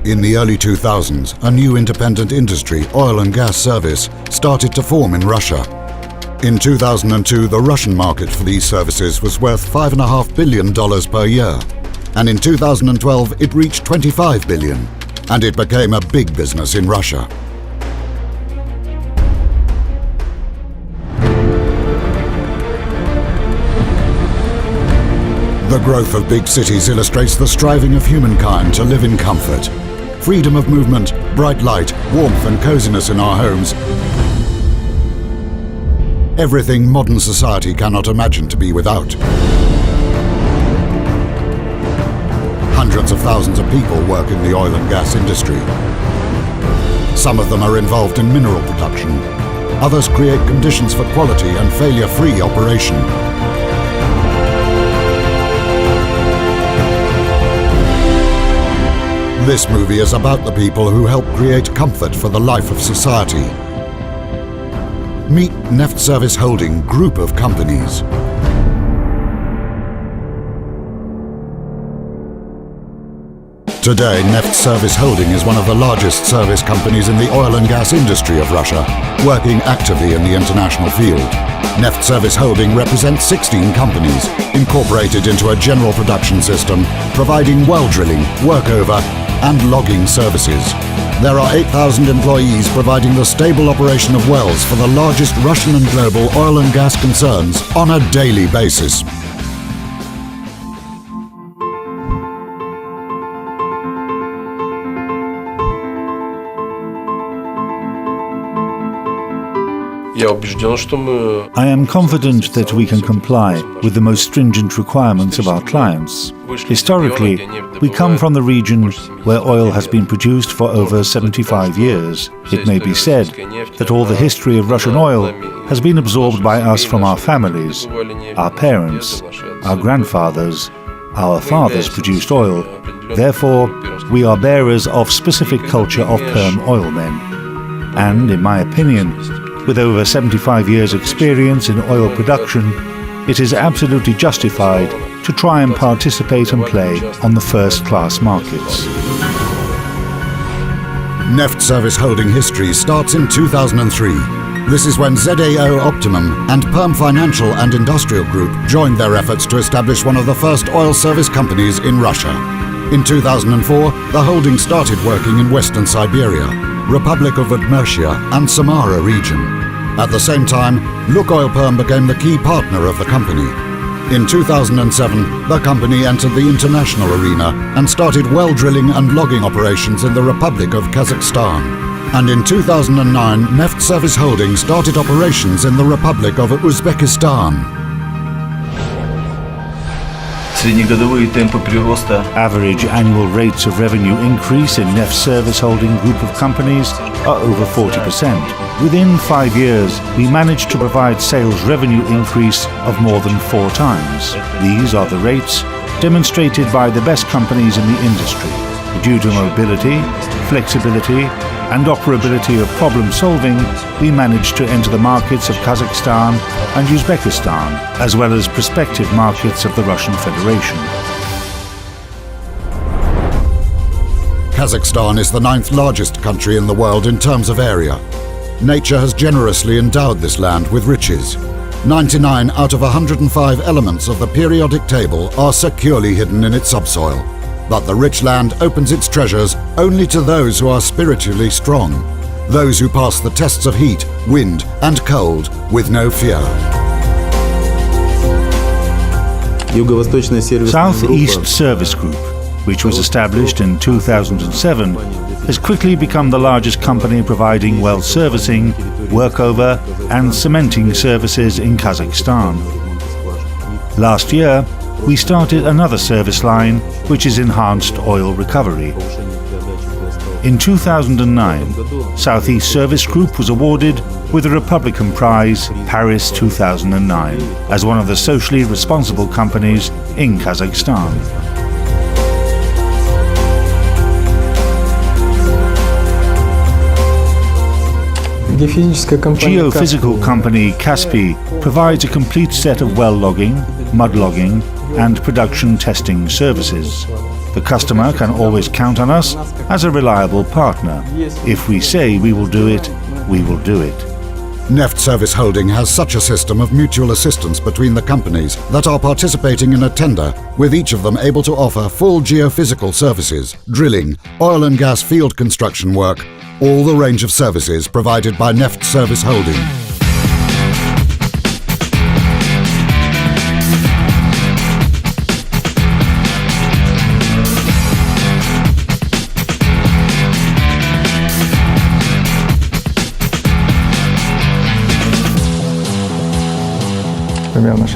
In the early 2000s, a new independent industry, oil and gas service, started to form in Russia. In 2002, the Russian market for these services was worth $5.5 billion per year. And in 2012, it reached $25 billion, and it became a big business in Russia. The growth of big cities illustrates the striving of humankind to live in comfort. Freedom of movement, bright light, warmth and coziness in our homes. Everything modern society cannot imagine to be without. Hundreds of thousands of people work in the oil and gas industry. Some of them are involved in mineral production. Others create conditions for quality and failure-free operation. This movie is about the people who help create comfort for the life of society. Meet NeftServiceHolding group of companies. Today, NeftServiceHolding is one of the largest service companies in the oil and gas industry of Russia, working actively in the international field. NeftServiceHolding represents 16 companies, incorporated into a general production system, providing well drilling, workover, and logging services. There are 8,000 employees providing the stable operation of wells for the largest Russian and global oil and gas concerns on a daily basis. I am confident that we can comply with the most stringent requirements of our clients. Historically, we come from the region where oil has been produced for over 75 years. It may be said that all the history of Russian oil has been absorbed by us from our families. Our parents, our grandfathers, our fathers produced oil. Therefore, we are bearers of specific culture of perm oilmen. And, in my opinion, with over 75 years' experience in oil production, it is absolutely justified to try and participate and play on the first-class markets. NeftServiceHolding history starts in 2003. This is when ZAO Optimum and Perm Financial and Industrial Group joined their efforts to establish one of the first oil service companies in Russia. In 2004, the holding started working in Western Siberia, Republic of Udmurtia and Samara region. At the same time, Lukoil Perm became the key partner of the company. In 2007, the company entered the international arena and started well drilling and logging operations in the Republic of Kazakhstan. And in 2009, NeftServiceHolding started operations in the Republic of Uzbekistan. Average annual rates of revenue increase in NeftServiceHolding group of companies are over 40%. Within 5 years, we managed to provide sales revenue increase of more than 4 times. These are the rates demonstrated by the best companies in the industry. Due to mobility, flexibility, and operability of problem solving, we managed to enter the markets of Kazakhstan and Uzbekistan, as well as prospective markets of the Russian Federation. Kazakhstan is the 9th largest country in the world in terms of area. Nature has generously endowed this land with riches. 99 out of 105 elements of the periodic table are securely hidden in its subsoil. But the rich land opens its treasures only to those who are spiritually strong, those who pass the tests of heat, wind and cold with no fear. Southeast Service Group, which was established in 2007, has quickly become the largest company providing well servicing, workover and cementing services in Kazakhstan. Last year, we started another service line, which is enhanced oil recovery. In 2009, Southeast Service Group was awarded with the Republican Prize Paris 2009 as one of the socially responsible companies in Kazakhstan. Geophysical company Kaspi provides a complete set of well logging, mud logging and production testing services. The customer can always count on us as a reliable partner. If we say we will do it, we will do it. NeftServiceHolding has such a system of mutual assistance between the companies that are participating in a tender, with each of them able to offer full geophysical services, drilling, oil and gas field construction work, all the range of services provided by NeftServiceHolding.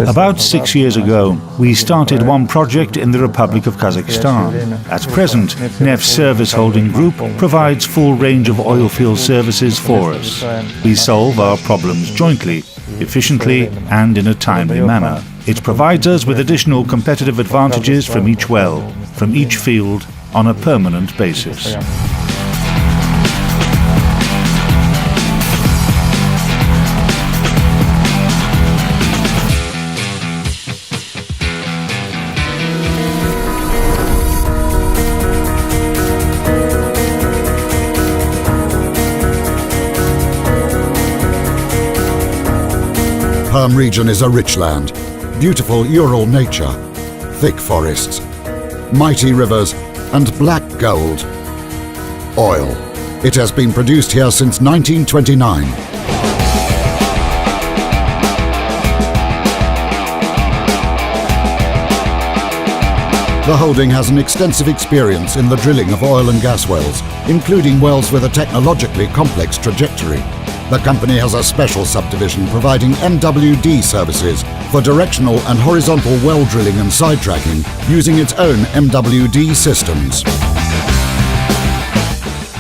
About 6 years ago, we started one project in the Republic of Kazakhstan. At present, NeftServiceHolding Group provides full range of oil field services for us. We solve our problems jointly, efficiently and in a timely manner. It provides us with additional competitive advantages from each well, from each field, on a permanent basis. Perm region is a rich land, beautiful Ural nature, thick forests, mighty rivers and black gold. Oil. It has been produced here since 1929. The holding has an extensive experience in the drilling of oil and gas wells, including wells with a technologically complex trajectory. The company has a special subdivision providing MWD services for directional and horizontal well drilling and sidetracking using its own MWD systems.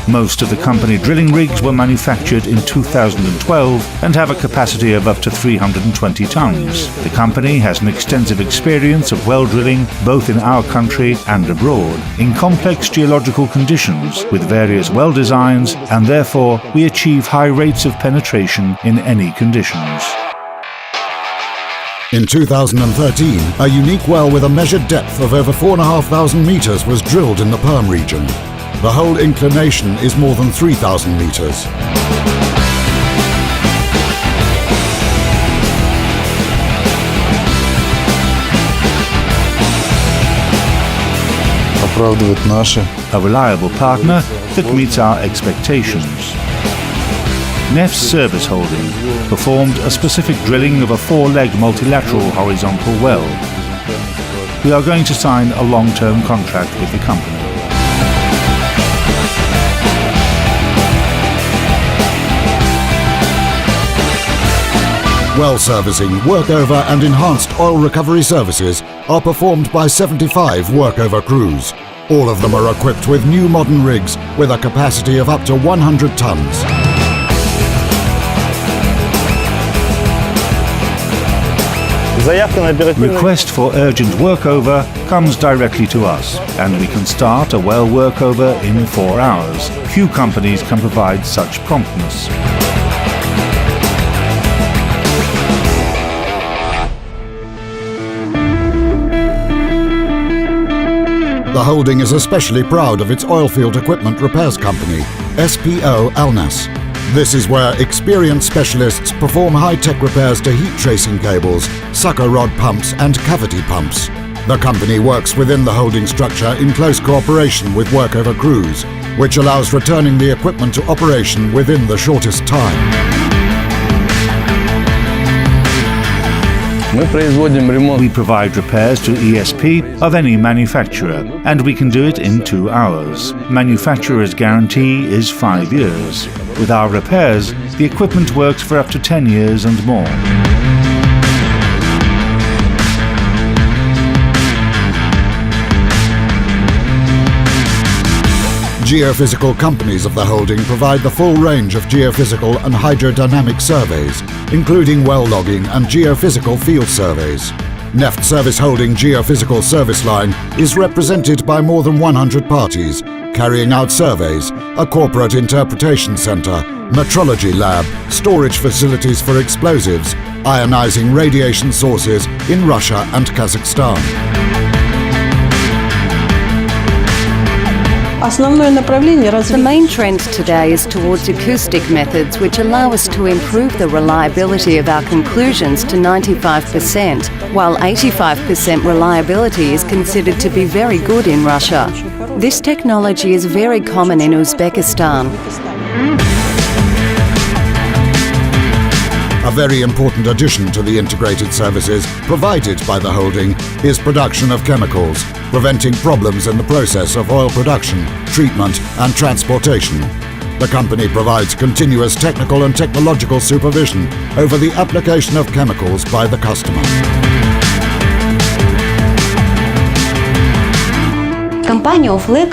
Most of the company drilling rigs were manufactured in 2012 and have a capacity of up to 320 tons. The company has an extensive experience of well drilling both in our country and abroad, in complex geological conditions with various well designs, and therefore we achieve high rates of penetration in any conditions. In 2013, a unique well with a measured depth of over 4,500 meters was drilled in the Perm region. The whole inclination is more than 3,000 meters. A reliable partner that meets our expectations. NeftServiceHolding performed a specific drilling of a 4-leg multilateral horizontal well. We are going to sign a long-term contract with the company. Well servicing, workover and enhanced oil recovery services are performed by 75 workover crews. All of them are equipped with new modern rigs with a capacity of up to 100 tons. Request for urgent workover comes directly to us, and we can start a well workover in 4 hours. Few companies can provide such promptness. The holding is especially proud of its oilfield equipment repairs company, SPO Alnas. This is where experienced specialists perform high-tech repairs to heat tracing cables, sucker rod pumps and cavity pumps. The company works within the holding structure in close cooperation with workover crews, which allows returning the equipment to operation within the shortest time. We provide repairs to ESP of any manufacturer, and we can do it in 2 hours. Manufacturer's guarantee is 5 years. With our repairs, the equipment works for up to 10 years and more. Geophysical companies of the holding provide the full range of geophysical and hydrodynamic surveys, including well logging and geophysical field surveys. NeftServiceHolding Geophysical Service Line is represented by more than 100 parties, carrying out surveys, a corporate interpretation center, metrology lab, storage facilities for explosives, ionizing radiation sources in Russia and Kazakhstan. The main trend today is towards acoustic methods which allow us to improve the reliability of our conclusions to 95%, while 85% reliability is considered to be very good in Russia. This technology is very common in Uzbekistan. A very important addition to the integrated services provided by the holding is production of chemicals, preventing problems in the process of oil production, treatment and transportation. The company provides continuous technical and technological supervision over the application of chemicals by the customer.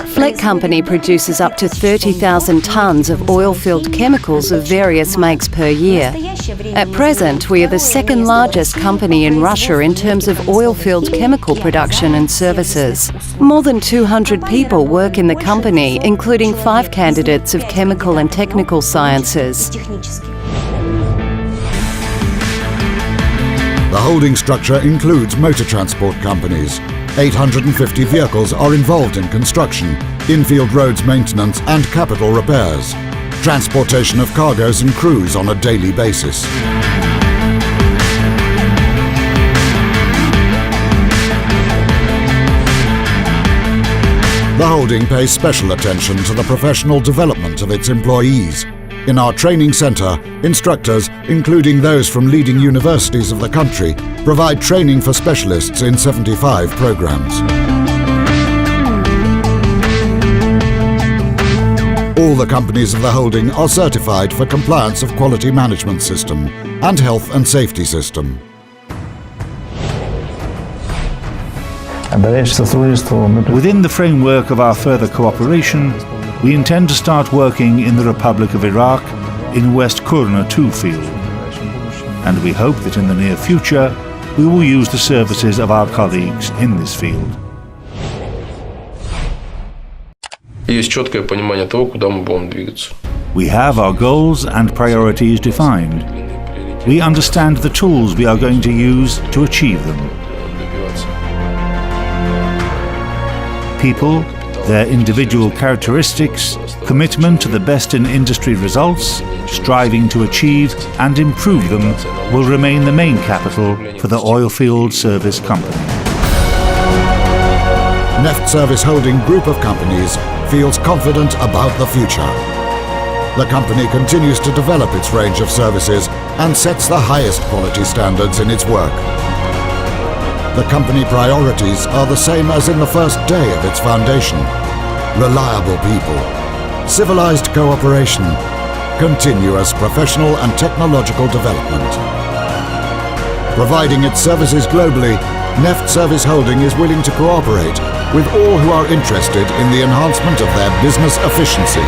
Fleck Company produces up to 30,000 tons of oil-filled chemicals of various makes per year. At present, we are the second largest company in Russia in terms of oil-filled chemical production and services. More than 200 people work in the company, including 5 candidates of chemical and technical sciences. The holding structure includes motor transport companies. 850 vehicles are involved in construction, in-field roads maintenance and capital repairs. Transportation of cargoes and crews on a daily basis. The holding pays special attention to the professional development of its employees. In our training centre, instructors, including those from leading universities of the country, provide training for specialists in 75 programs. All the companies of the holding are certified for compliance of quality management system and health and safety system. Within the framework of our further cooperation, we intend to start working in the Republic of Iraq in West Kurna 2 field. And we hope that in the near future, we will use the services of our colleagues in this field. We have our goals and priorities defined. We understand the tools we are going to use to achieve them. People, their individual characteristics, commitment to the best in industry results, striving to achieve and improve them will remain the main capital for the oilfield service company. NeftServiceHolding group of companies feels confident about the future. The company continues to develop its range of services and sets the highest quality standards in its work. The company priorities are the same as in the first day of its foundation. Reliable people, civilized cooperation, continuous professional and technological development. Providing its services globally, NeftServiceHolding is willing to cooperate with all who are interested in the enhancement of their business efficiency.